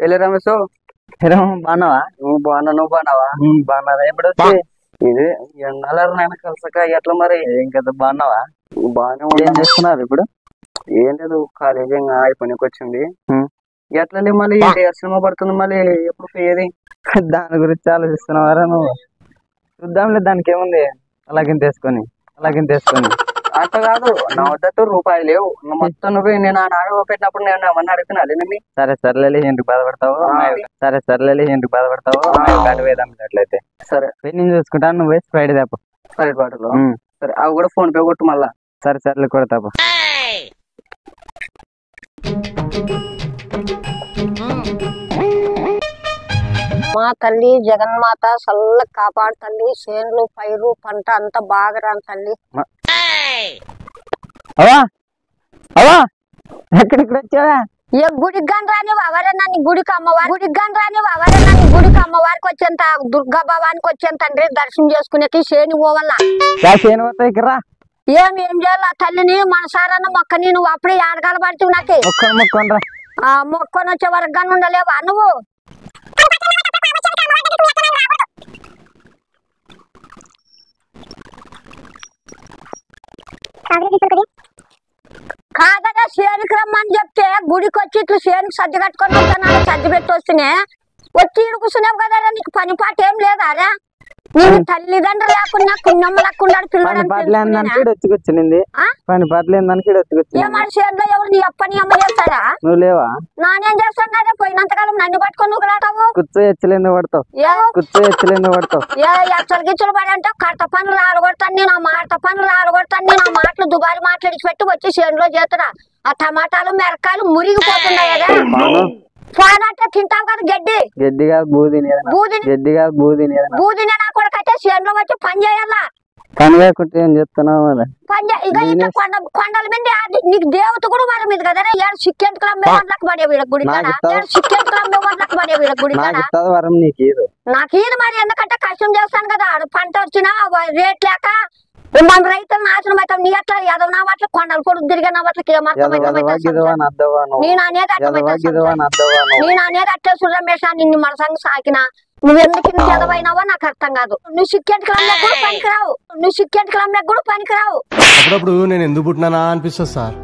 పెళ్లి రమేష్ బాగున్నావా? నువ్వు బాగున్నా, నువ్వు బాగున్నావా? బాగున్నారా? ఎప్పుడు వచ్చి ఇది ఎండాలరు నేను కలిసక ఎట్లా మరి? ఏం కదా, బాగున్నావా? బాగానే ఏం చేస్తున్నారు ఇప్పుడు? ఏం లేదు, కాలేజీ అయిపోయినకి వచ్చింది. ఎట్లా మళ్ళీ సినిమా పడుతుంది, మళ్ళీ ఎప్పుడు పోయేది? దాని గురించి ఆలోచిస్తున్నావారా నువ్వు? చూద్దాంలే, దానికి ఏముంది, అలాగేం తీసుకొని అట్లా కాదు, నా వద్దట్టు రూపాయలు లేవు. మొత్తం నువ్వే నేను ఆడ పెట్టినప్పుడు నేను ఏమన్నా అడుగుతున్నా నిన్ను. సరేలే, ఎందుకు బాధపడతావు కాటు వేద్దాం అట్లయితే. సరే, నేను చూసుకుంటాను, నువ్వు వేసి ఫ్రైడే తప్ప స్ప్రైట్ బాటిల్. సరే, అవి కూడా ఫోన్ పే కొట్టు మళ్ళా. సరేలే, కొడతాపు. మా తల్లి జగన్మాత చల్ల కాపాడు తల్లి. చేనులు పైరు పంట అంతా బాగా రాను తల్లి. అవా ఎక్కడికి వచ్చావా? ఏ గుడికి గాని రాని అవరన్నాన్ని గుడికి అమ్మవారికి వచ్చేంత, దుర్గా భవానికి వచ్చేంత తండ్రి దర్శనం చేసుకునేకి శని పోవాలా. ఏం చేయాల తల్లిని మనసారన్న మొక్కని నువ్వు అప్పుడే ఆడగాల పడుతుంది. నాకే మొక్కని వచ్చే వరకు గాని ఉండలేవా నువ్వు? కాదగా శేనికి రమ్మని చెప్తే గుడికి వచ్చి ఇట్లా శేనికి సజ్జ కట్టుకొని వస్తున్నాను. సజ్జ పెట్టి వస్తేనే వచ్చి ఇడు కూర్చున్నావు కదా, నీకు పని పాట ఏం లేదా? నేను తల్లిదండ్రులు లేకుండా కున్నమ్మ లేకుండా పిల్లలు ఎవరు నీ అప్పని అమ్మ చేస్తారా? నువ్వు లేవా? నానేం చేస్తాను కదా, పోయినంతకాలం నన్ను పట్టుకొని నువ్వులాటావు. ఎచ్చలేందో పడతావు. ఎచ్చలు గిచ్చలు పడి అంటే కడత పనులు రాలగొడతాను నేను. ఆ మాటలు దుబారి మాట్లాడి పెట్టి వచ్చి చేనులో చేతురా. ఆ టమాటాలు మిరకాయలు మురిగిపోతున్నాయి కదా. ఫోన్ అంటే తింటావు కదా గడ్డి కాదు బూదిని నా కొడుకైతే చేనులో వచ్చి పని చేయాలా. పని లేకుంటే ఏం చెప్తున్నావు? కొండల మీద నీకు దేవత కూడా మన మీద కదా. ఏడు సిక్కెంటుకల మేవర్లకు పడే వీళ్ళ గుడి నాకు ఇది మరి. ఎందుకంటే కష్టం చేస్తాను కదా, పంట వచ్చినా రేట్ లేక మన రైతులు నాశనం అవుతాం. నీ అట్లా ఎదవ నా వాటిలో కొండలు కొడుకు తిరిగే నా వాటికి నేను అనేది అట్లే సురమేషా. నిన్ను మనసాన్ని సాకినా నువ్వు ఎందుకు చదవైనావో నాకు అర్థం కాదు. నువ్వు సిక్కెంటుకలమ్మే కూడా పనికిరావు. అప్పుడప్పుడు నేను ఎందుకు పుట్టినానా అనిపిస్తుంది సార్.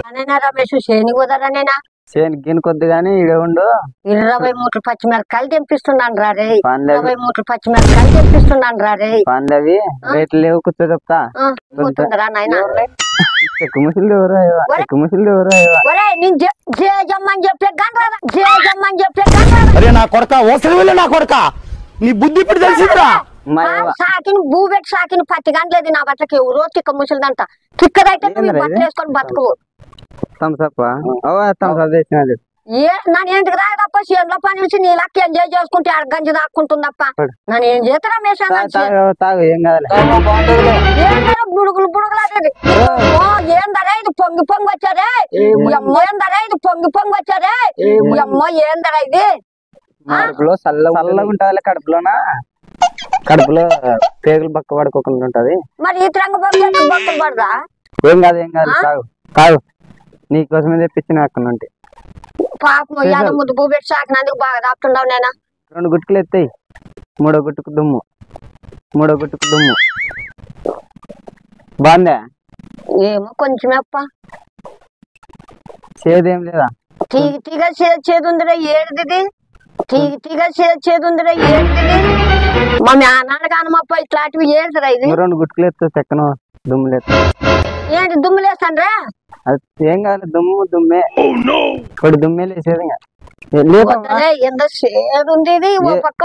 అనేనా రమేష్ శని కుదరనేనా? శని కొద్దిగానే ఇడే ఉండు. 20 మూటలు పచ్చిమిరకాయలు తెంపిస్తున్నాను రారే. 20 మూటలు పచ్చిమిరకాయలు తెంపిస్తున్నాను రారే. పండ్లవి రేట్లు లేవు, కూర్చో చెప్తా. పోతుందిరా నాయన. ముసలి జేజమ్మని చెప్పే నా కొడక నా కొడక నీ బుద్ధి ఇప్పుడు తెలిసిందిరా. సాకిన భూ పెట్టి సాకిన 10 గంటలేదు నా బట్టలకి. ఎవరో తిక్క ముసలిదంట. తిక్కదైతే బట్టలు వేసుకొని బతుకు. నన్ను ఏంటికి రాదప్ప చేనులో పని నుంచి నీ లక్క ఎంజాయ్ చేసుకుంటే అడగంజి దాక్కుంటుందప్ప. నన్ను ఏం చేస్తారా బుడుగులు అది ఏందరా ఇది పొంగి వచ్చారే. అమ్మ ఏందరా ఇది? చల్లగా ఉంటది కడుపులోనా? కడుపులో పేగులు బక్క పడుకోకుండా ఉంటది. మరి ఈ రంగు బొక్కలు పడదా? ఏం కాదు కాదు నీకోసమే తెప్పించిన అక్కడ నుండి. పాపం ముద్దు భూ పెట్టి సాకినందుకు బాగా దాపుతుండవు. నేనా 2 గుట్టుకులు ఎత్తాయి, 3వ గుట్టుకు దుమ్ము. బాగుందా? ఏమో కొంచెం అప్ప. చేదేం లేదా? తీగ చేదుందిరా ఏడుది. మా నాన్న కానమప్ప ఇట్లాంటివి ఏడుదిరా. ఇది 2 గుట్టుకులు ఎత్తావు, చెక్కను దుమ్ములు ఎత్తావు. ఏంటి దుమ్ములు వేస్తాండ్రా? అది ఏం కాదు, దుమ్మే. ఇప్పుడు దుమ్మే లేసేది. ఎంత సేదుంది ఇది. ఓ పక్క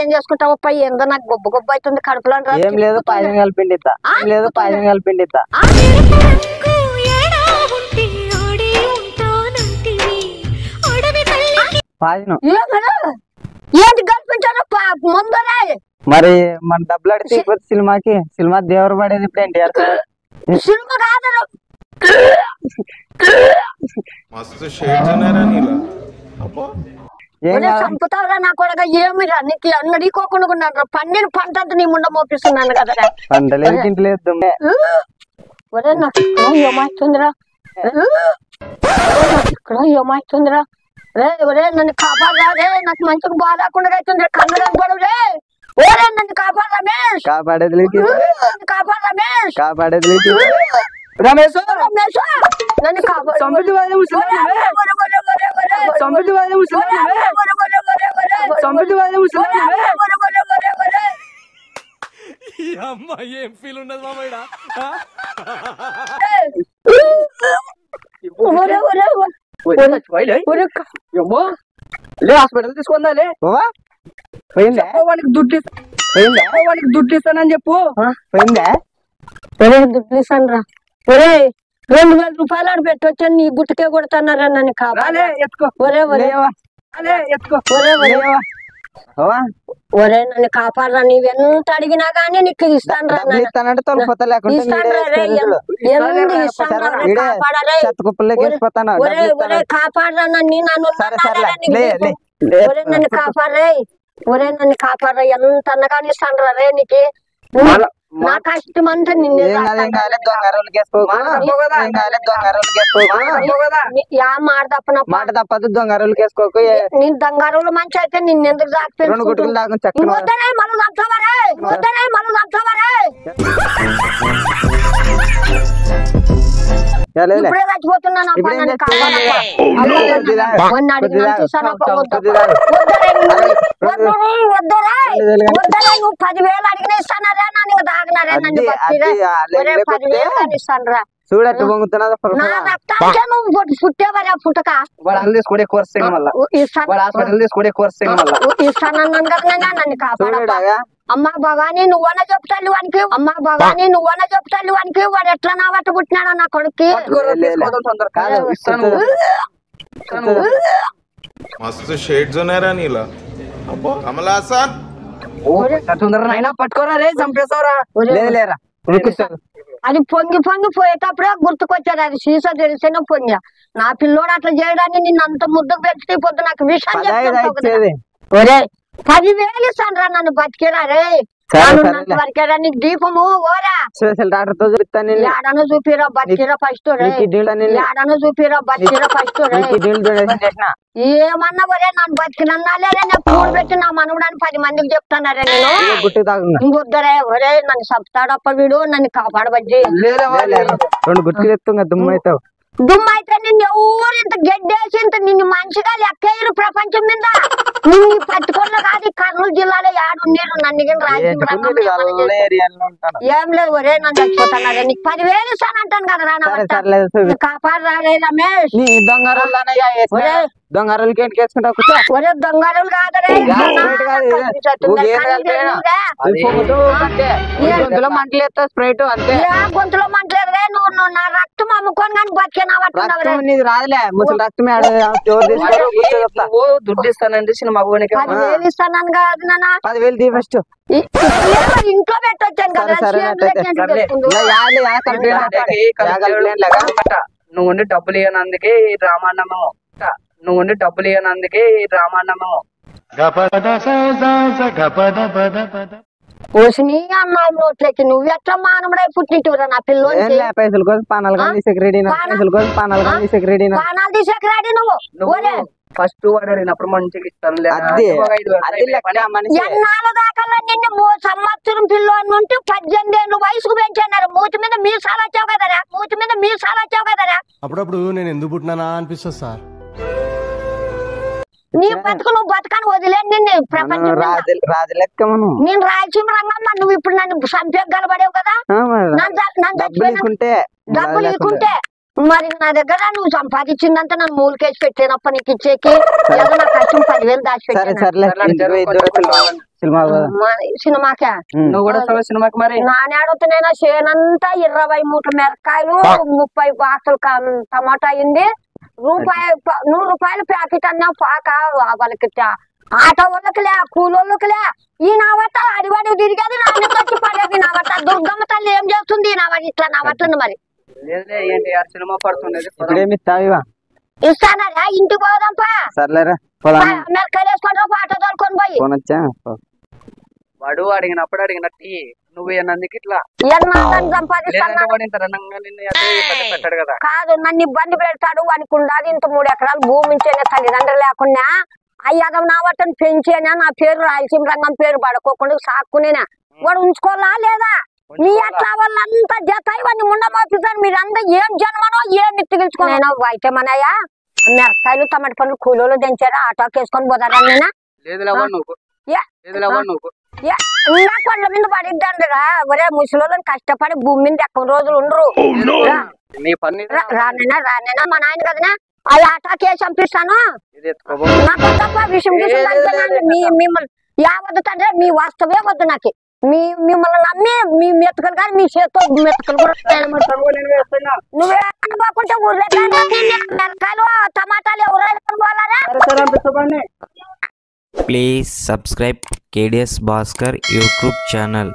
ఏం చేసుకుంటావప్ప? ఏందో నాకు గొప్ప అవుతుంది కడుపులో. ఏం లేదు, పాయసం కలిపిండిద్దా. ఏంటి కల్పించారు ముందరే? మరి మన డబ్బులు అడితే సినిమా దేవరు పడేది ఇప్పుడు ఎన్టీఆర్ సినిమా కాదు. చంపుతావురా నా కొడగా. ఏమి నీకు అన్నడీకోకుండా పండిన పంట అంతా నీ ముండ మోపిస్తున్నాను కదా. ఏమాస్తుందిరా ఒరే నన్ను కాపాడరా రే, నాకు మంచిగా బాగాకుండా అవుతుంది కన్ను కనపడవు రే. ఓరే నన్ను కాపాడు రమేష్, కాపాడేది నన్ను కాపాడు రమేష్, కాపాడేది రమేష్ రమేష్ నన్ను కాపాడు. సంపత్తి వాడే ముసలామే సంపత్తి వాడే ముసలామే సంపత్తి వాడే ముసలామే ఈ అమ్మాయి ఏం ఫీల్ ఉన్నది మామయ్య హాస్పిటల్ తీసుకుందాలే. పోయిందా వానికి దుడ్డు పోయిందా వానికి దుడ్డు ఇస్తానని చెప్పు. పోయిందా ఒరే దుడ్డు ఇస్తాను రా. ఒరే 2000 రూపాయలు ఆడ పెట్టొచ్చాను, నీ గుట్టుకే కొడుతున్నారా నన్ను కాపాడు. రాలే ఎత్తుకో ఒరే ఒరే రాలే ఎత్తుకో ఒరే ఒరే ఒరే నన్ను కాపాడరా, నీవెంత అడిగినా గానీ నీకు ఇస్తాను రా. ఇస్తానంటే తొలపోతా చెత్తకుప్పలేకపోతాను ఒరే ఒరే కాపాడరా నన్ను ఒరే నన్ను కాపాడరే, ఒరే నన్ను కాపాడరా, ఎంత అన్నగాని ఇస్తాను రే నీకు. నా కష్టం అంతా నిన్ను మాట తప్పదు దొంగ రోజులు వేసుకోకు నేను దంగారులు మంచి అయితే నిన్ను ఎందుకు రెండు గుట్టుకులు దాకా చక్కగా వద్దనే మనం చంపవరే, వద్దనే మనం చంపవరే. ఇప్పుడే చచ్చిపోతున్నాను అప్ప, నన్ను కాపాడప్ప. వద్దరే నువ్వు 10,000 అడిగిన ఇస్తానరా, నన్ను తాగినారే, నన్ను 10,000 ఇస్తాను రా. చూడట్టు పొంగుతున్నది నా రక్తానికే నువ్వు పుట్టేవరా పుట్టక తీసుకునే కోర్స్ హాస్పిటల్ తీసుకునే కోర్స్ ఇస్తానన్నాను కదా నన్ను కాపాడప్ప. అమ్మ భవానీ నువ్వన్నా చెప్తాను వానికి, అమ్మ భవానీ నువ్వన్నా చెప్తాను వానికి, వాడు ఎట్లా నా బట్ట పుట్టినాడో నా కొడుక్కి. मस्त शेड जो नाही राणीला कमला असा తొందరనైనా పట్టుకోరా రే, చంపేస్తావురా. లేరా అది పొంగి పొంగి పోయేటప్పుడే గుర్తుకొచ్చాడు, అది సీసా తెరిస్తేనే పొంగా. నా పిల్లోడు అట్లా చేయడాన్ని నిన్ను అంత ముద్దుకు పెట్టి పొద్దు నాకు విషయం చెప్తాను. ఒరే 10,000 ఇస్తాను రా, నన్ను బతికేరా రే, వరకేరా నీకు దీపము. ఓరా స్పెషల్ డాక్టర్ తో చూపిస్తాను ఏడను చూపిరా బతికిరా ఫస్ట్ రే, ఏడను చూపిరా బతికిరా ఫస్ట్ రే. ఏమన్నా ఒరే నన్ను బతికినన్నాలే నేను పూలు పెట్టి నా మనవడాన్ని 10 మందికి చెప్తానరే నేను. ఇంకొద్దరే ఒరే నన్ను చంపుతాడప్ప వీడు, నన్ను కాపాడబజ్జి. 2 గుర్తులు ఎత్తుంగా దుమ్ము అవుతావు. దుమ్ము అయితే నిన్ను ఎవరు ఇంత గడ్డేసి ఇంత నిన్ను మంచిగా లెక్కయ్యారు ప్రపంచం మీద. నిన్ను పట్టుకోళ్ళు కాదు కర్నూలు జిల్లాలో ఏడు నీరు నన్ను ఏం లేదు ఒరే నన్ను చచ్చిపోతాను. నీకు 10,000 ఇస్తానంటాను కదా, కాపాడరాలే రమేష్. ఒరే దొంగరులకి ఏంటి వేసుకుంటావు? ఒరే దొంగలు కాదరే, గొంతులో మంటలు ఎత్తావు స్ప్రైట్ అంతే. గొంతులో మంటలేదు రే, నువ్వు నా రక్తం అమ్ముకొని కానీ బతికేనా నీది రాదులే, ముసలి రక్తమే దుడ్డు ఇస్తానండి సినిమా 10,000 ఇస్తాను కాదు నాన్న, 10,000 తీ ఫస్ట్. ఇంట్లో పెట్టొచ్చాను కదా. నువ్వు ఉండి డబ్బులు ఇవ్వనందుకే ఈ డ్రామాన్నము, నువ్వు ఉండి డబ్బులు ఇవ్వనందుకే ఈ డ్రామాన్నము. కోసిని అన్నావు నోట్లకి, నువ్వు ఎట్లా మానవుడై పుట్టినట్టురా నా పిల్లలు. పైసలు కోసం పానాలు కానీ తీసేకి పైసలు కోసం పానాలు కానీ తీసేకి రెడీ, పానాలు తీసేకి రెడీ నువ్వు. ఫస్ట్ వాడు అడిగినప్పుడు మంచిగా ఇస్తాను. ఎన్నాళ్ళు దాకా నిన్ను సంవత్సరం పిల్లోని నుండి 18 ఏళ్ళు వయసుకు పెంచారు. మూతి మీద మీసాలు వచ్చావు కదరా, మూతి మీద మీసాలు వచ్చావు కదరా. అప్పుడప్పుడు నేను ఎందుకు పుట్టినానా అనిపిస్తుంది సార్. నీ బతుకు నువ్వు బతకని వదిలేదు నిన్ను ప్రపంచం. రాజు లెక్క నేను రాయలసీమ రంగమ్మ, నువ్వు ఇప్పుడు నన్ను సంపేగలబడేవు కదా. డబ్బులు ఇకుంటే మరి నా దగ్గర నువ్వు సంపాదించిందంతా నన్ను మూలకేసి పెట్టేనప్ప నీకు ఇచ్చేకి ఏదో నా కష్టం 10,000 దాచిపెట్టాను సినిమాకే. నువ్వు కూడా సినిమాకి మరి నాని అడుగుతున్నాయినా చేనంతా 20 మూటల మిరకాయలు, 30 బాక్సులు టమాటా అయింది, ₹100 ప్యాకెట్ అన్నా పాక వాళ్ళకి ఆటో వాళ్ళకిలే కూలోళ్ళకిలే. ఈ నావట అడివాడి తిరిగేది నా మీద వచ్చి పడేది. నావట దుర్గమ్మ తల్లి ఏం చేస్తుంది నావట ఇట్లా నావట్టుంది మరి. సినిమా పడుతున్నది ఇస్తానరా, ఇంటికి పోదాంపా. సర్లేరా మిరకాయలు వేసుకుంటా ఆటో తోలుకొని పోయి. వాడు అడిగినప్పుడు అడిగినట్టు నువ్వు ఎన్నందుకు ఇట్లా ఎన్నాళ్ళని సంపాదిస్తాను పెట్టాడు కదా. కాదు, నన్ను ఇబ్బంది పెడతాడు అనుకున్నది. ఇంత 3 ఎకరాలు భూమి ఇచ్చేనే తల్లిదండ్రులు లేకుండా ఆ యాదవ్ నా వాటిని పెంచేనా, నా పేరు రాయలసీమ రంగం పేరు పడుకోకుండా సాక్కునేనా వాడు ఉంచుకోవాలా లేదా? మీ అట్లా వాళ్ళంతా జత ఇవన్నీ ఉండమోపిస్తారు. మీరంతా ఏం జన్మనో ఏం మిత్తిగించుకోనైనా వైటమనయ్యా మిరకాయలు టమాటా పండ్లు కూలీలు దించారా ఆటోకి వేసుకొని పోతారా నేనా? ఇంకా కొండ మీద పడిద్దండిరా. ఒరే ముసలోళ్ళని కష్టపడి భూమి మీద ఎక్కువ రోజులు ఉండరు. రానైనా మా నాయన కదనా అది ఆటోకి వేసి పంపిస్తాను. నాకు తప్ప విషయం మిమ్మల్ని యావద్దు తండ్రి, మీ వాస్తవే వద్దు నాకు. మిమ్మల్ని నమ్మి మీ మెతుకలు కానీ మీ చేతితో మెతుకలు కూడా నువ్వే అనుకోకుంటే ఊర్లో మిరకాయలు టమాటాలు ఎవరైనా పోలారా? Please subscribe KDS Bhaskar YouTube channel.